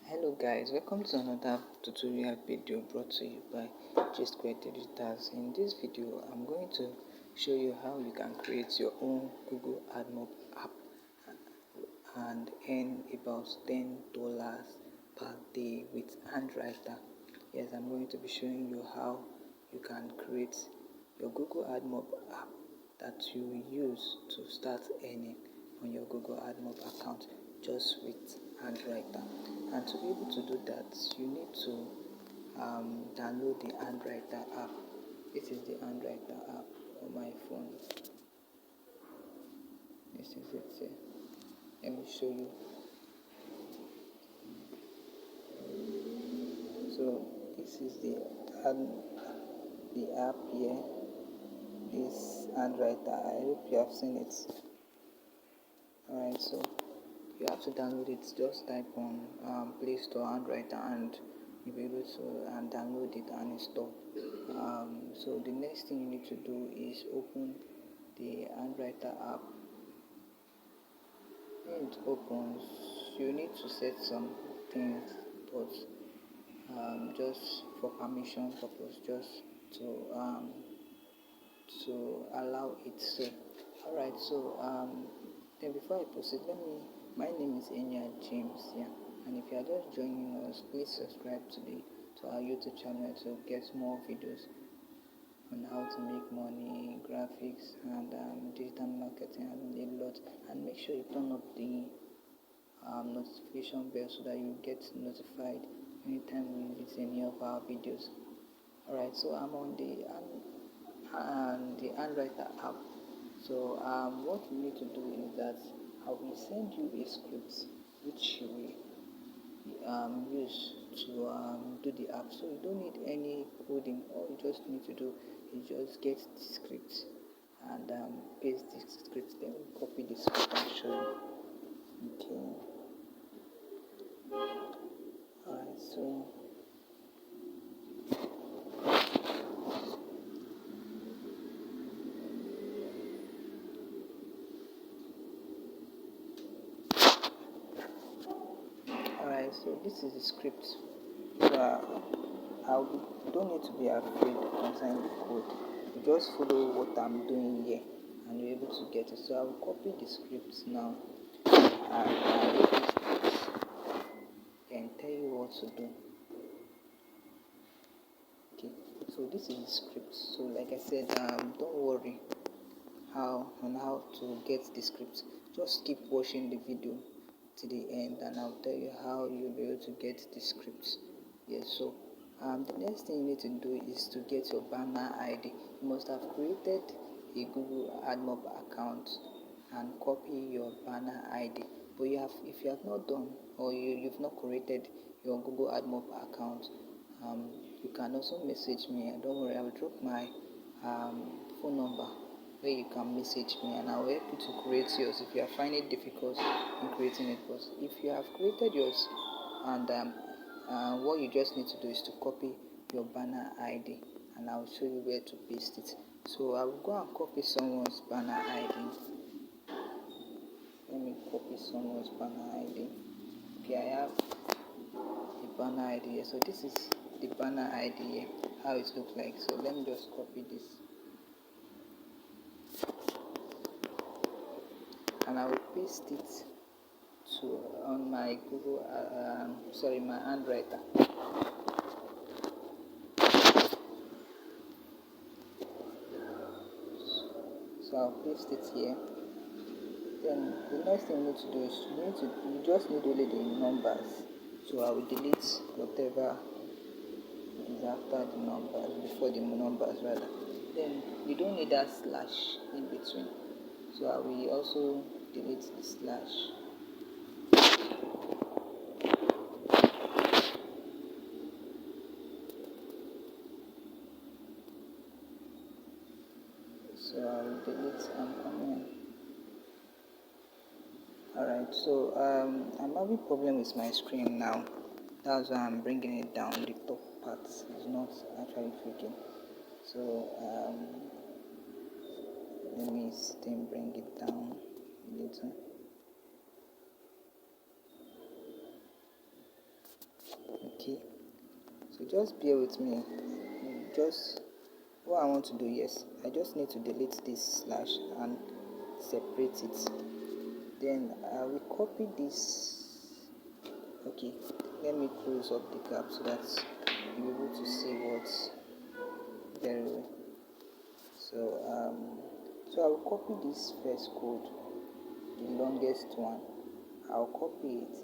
Hello guys, welcome to another tutorial video brought to you by Good Editors. In this video, I'm going to show you how you can create your own Google Admob app and earn about $10 per day with Anwriter. Yes, I'm going to be showing you how you can create your Google Admob app that you will use to start earning on your Google Admob account just with Anwriter. And to be able to do that, you need to download the Anwriter app. This is the Anwriter app on my phone. This is it here. Let me show you. So this is the app here. This Anwriter. I hope you have seen it. Alright, so you have to download it. Just type on Play Store Anwriter and you'll be able to download it and install. So the next thing you need to do is open the Anwriter app. When it opens, you need to set some things, but just for permission purpose, just to allow it. So alright, so then before I proceed, my name is James, and if you are just joining us, please subscribe to our YouTube channel to get more videos on how to make money, graphics, and digital marketing, and a lot. And make sure you turn up the notification bell so that you get notified anytime we release any of our videos. Alright, so I'm on the Anwriter app. So what you need to do is that I will send you a script which you will use to do the app. So you don't need any coding. All you just need to do is just get the script and paste the script. Then we copy the script and show you. Okay. Alright, so so this is the script. You don't need to be afraid concerning the code. You just follow what I'm doing here and you're able to get it. So I will copy the script now and tell you what to do. Okay, so this is the script. So like I said, don't worry how to get the script. Just keep watching the video to the end and I'll tell you how you'll be able to get the script. Yes, so the next thing you need to do is to get your banner ID. You must have created a Google Admob account and copy your banner ID. But if you have not done or you've not created your Google Admob account, you can also message me. And don't worry, I will drop my phone number where you can message me and I will help you to create yours if you are finding it difficult in creating it. But if you have created yours and what you just need to do is to copy your banner ID and I will show you where to paste it. So I will go and copy someone's banner ID. Let me copy someone's banner ID. Okay, I have the banner ID here. So this is the banner ID here, how it looks like. So let me just copy this. And I will paste it on my Google, my Anwriter. So I'll paste it here. Then the next thing you need to do is you just need only the numbers. So I will delete whatever is after the numbers, before the numbers rather. Then you don't need that slash in between. So I will also delete the slash. So I will delete and comment. Alright, so I'm having problem with my screen now. That's why I'm bringing it down. The top part is not actually freaking. So let me still bring it down a little. Okay, so just bear with me. Just what I want to do, yes, I just need to delete this slash and separate it. Then I will copy this. Okay, let me close up the gap so that you'll be able to see what's very well. So I will copy this first code, the longest one. I'll copy it,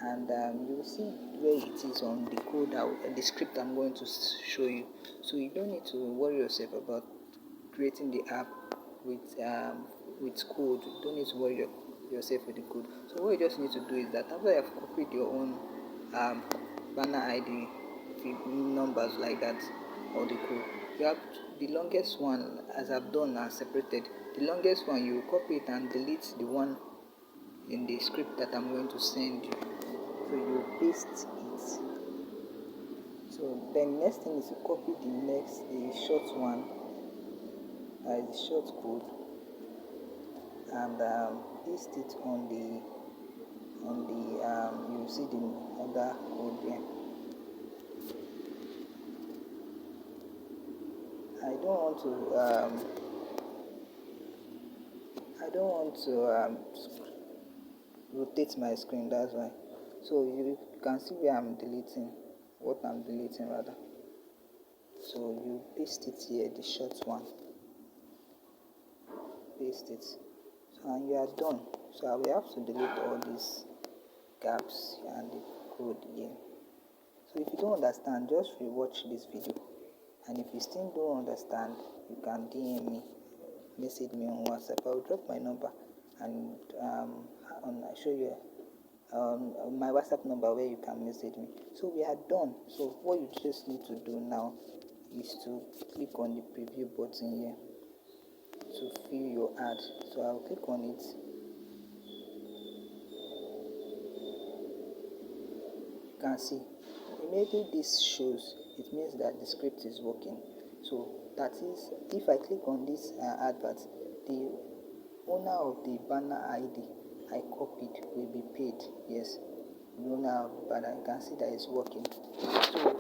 and you will see where it is on the code, the script I'm going to show you. So you don't need to worry yourself about creating the app with code. You don't need to worry yourself with the code. So what you just need to do is that after you have copied your own banner ID numbers like that, or the code, you have the longest one, as I've done and separated. The longest one, you copy it and delete the one in the script that I'm going to send you. So you paste it. So then next thing is to copy the short one, the short code, and paste it on the you see the other code there. I don't want to rotate my screen, that's why. So you can see where I'm deleting, what I'm deleting rather. So you paste it here, the short one. Paste it. So and you are done. So I will have to delete all these gaps and the code here. So if you don't understand, just rewatch this video. And if you still don't understand, you can DM me, message me on WhatsApp. I will drop my number and I'll show you my WhatsApp number where you can message me. So we are done. So what you just need to do now is to click on the preview button here to fill your ad. So I'll click on it. You can see immediately this shows, it means that the script is working. So that is, if I click on this advert, the owner of the banner ID I copied will be paid. Yes, the owner of the banner, you can see that it's working. So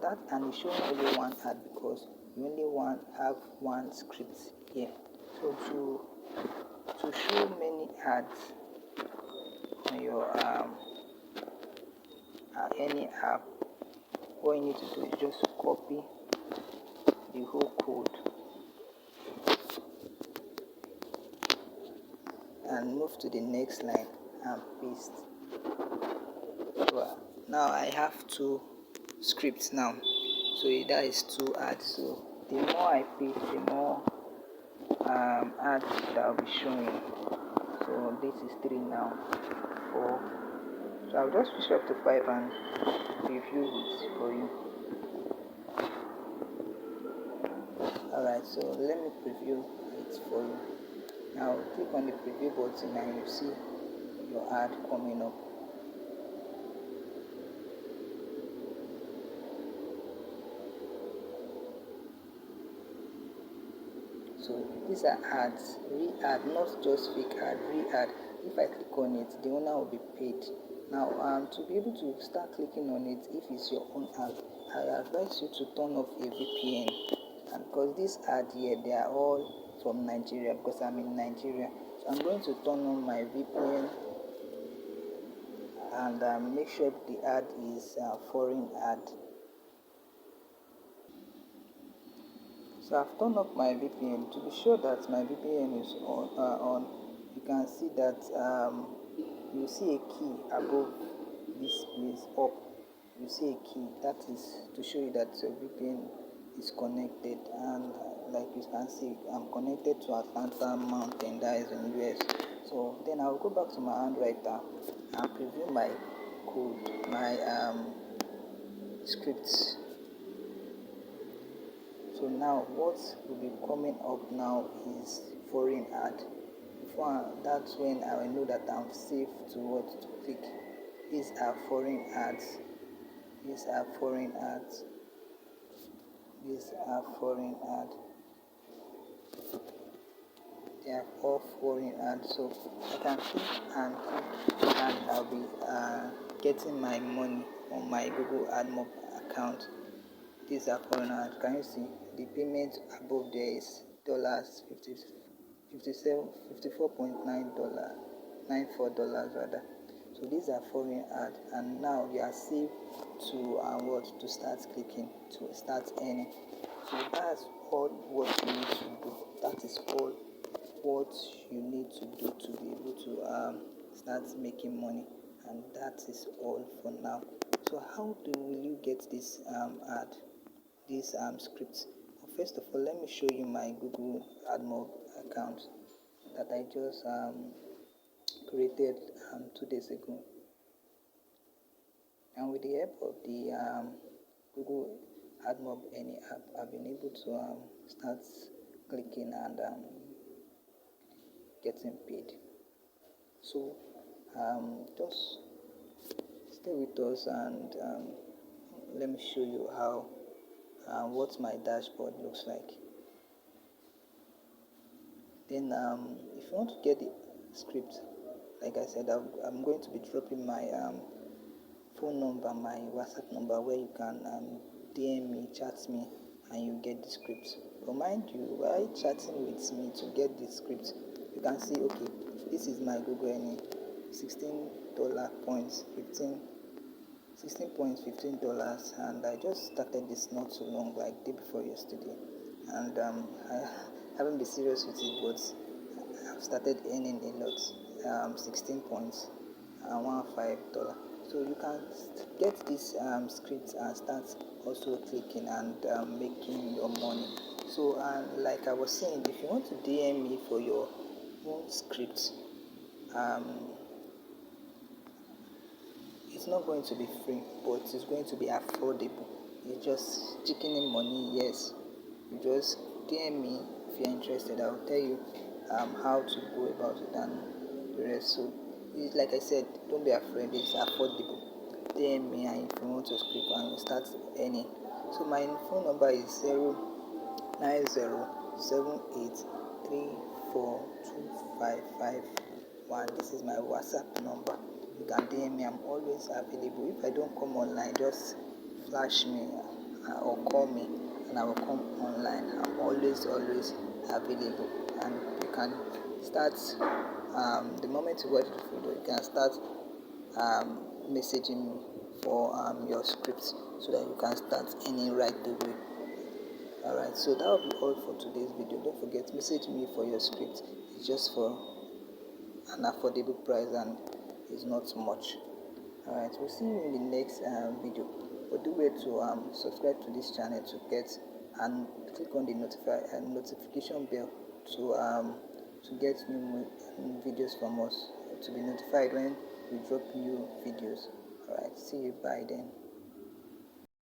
that, and it's showing only one ad because you only have one script here. So to show many ads on your any app, what you need to do is just copy the whole code and move to the next line and paste. So now I have two scripts now, so that is two ads. So the more I paste, the more ads that I'll be showing. So this is 3 now, 4. So I'll just push up to 5 and review it for you. Alright, so let me preview it for you. Now click on the preview button and you see your ad coming up. So these are ads, re-ad, not just fake ad, re-ad. If I click on it, the owner will be paid. Now, to be able to start clicking on it, if it's your own ad, I advise you to turn off a VPN. And because this ad here, they are all from Nigeria, because I'm in Nigeria. So I'm going to turn on my VPN and make sure the ad is a foreign ad. So I've turned off my VPN to be sure that my VPN is on. You can see that you see a key above this place up. You see a key, that is to show you that your VPN is connected, and like you can see, I'm connected to Atlanta Mountain, that is in US. So then I'll go back to my Anwriter and preview my code, my scripts. So now what will be coming up now is foreign ad. That's when I will know that I'm safe to click. These are foreign ads. These are foreign ads. These are foreign ads. They are all foreign ads. So I can click and I'll be getting my money. on my Google Admob account. These are foreign ads. Can you see the payment above there is dollars 54.9 dollars rather. So these are foreign ads, and now you are safe to what to start clicking to start earning. So that's all what you need to do. That is all what you need to do to be able to start making money, and that is all for now. So how will you get this this script? First of all, let me show you my Google Admob account that I just created 2 days ago, and with the help of the Google Admob any app, I've been able to start clicking and getting paid. So just stay with us, and let me show you how what my dashboard looks like. Then if you want to get the script, like I said, I'm going to be dropping my phone number, my WhatsApp number, where you can DM me, chat me, and you get the script. But mind you, while chatting with me to get the script, you can see, okay, this is my Google earning, $16.15, and I just started this not so long, like day before yesterday, and I haven't been serious with it, but I've started earning a lot, $16.15. So you can get this script and start also clicking and making your money. So like I was saying, if you want to DM me for your own script, it's not going to be free, but it's going to be affordable. It's just chickening money, yes. You just DM me if you're interested. I'll tell you how to go about it and the rest. So, like I said, don't be afraid. It's affordable. DM me, and if you want to script and start earning. So my phone number is 09078342551. This is my WhatsApp number. You can DM me. I'm always available. If I don't come online, just flash me or call me, and I will come online. I'm always available, and you can start the moment you watch the video. You can start messaging me for your scripts so that you can start earning right away. Alright, so that will be all for today's video. Don't forget, message me for your script. It's just for an affordable price, and it's not much. Alright, we'll see you in the next video. But do wait to subscribe to this channel to get, and click on the notification bell to get new videos from us, to be notified when we drop new videos. Alright, see you, bye then.